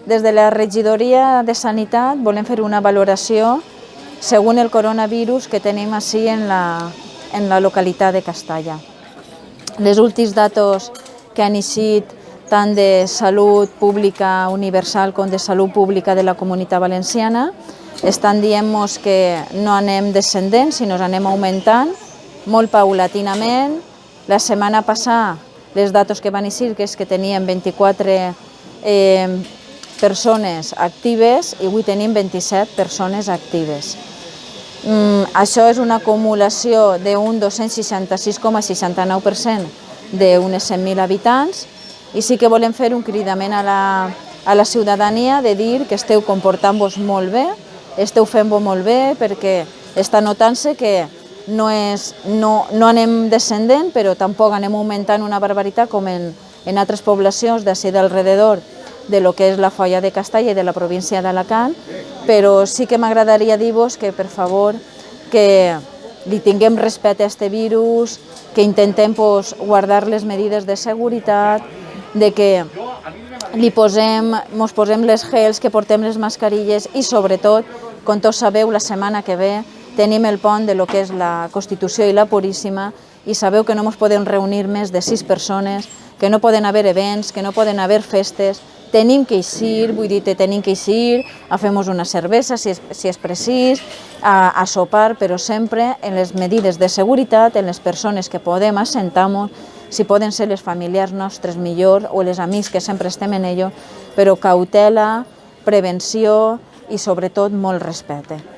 Des de la regidoria de Sanitat volem fer una valoració segons el coronavirus que tenim així en la localitat de Castalla. Les últims datos que han eixit tant de salut pública universal com de salut pública de la Comunitat Valenciana estan dient-nos que no anem descendent, sinó que anem augmentant molt paulatinament. La setmana passada, les datos que van eixir, que és que teníem 24 persones actives i avui tenim 27 persones actives. Això és una acumulació d'un 266,69% d'unes 100.000 habitants i sí que volem fer un cridament a la ciutadania de dir que esteu comportant-vos molt bé, esteu fent-vos molt bé perquè està notant-se que no anem descendent però tampoc anem augmentant una barbaritat com en altres poblacions d'ací d'alrededor de lo que és la Foia de Castalla i de la província d'Alacant, però sí que m'agradaria dir-vos que, per favor, que li tinguem respecte a aquest virus, que intentem guardar les medides de seguretat, de que mos posem les gels, que portem les mascarilles i, sobretot, com tots sabeu, la setmana que ve tenim el pont de lo que és la Constitució i la Puríssima i sabeu que no ens podem reunir més de 6 persones, que no poden haver events, que no poden haver festes. Tenim que eixir, a fer-nos una cervesa si és precís, a sopar, però sempre en les medides de seguretat, en les persones que podem assentar-nos, si poden ser les familiars nostres millor o els amics que sempre estem en ello, però cautela, prevenció i sobretot molt respecte.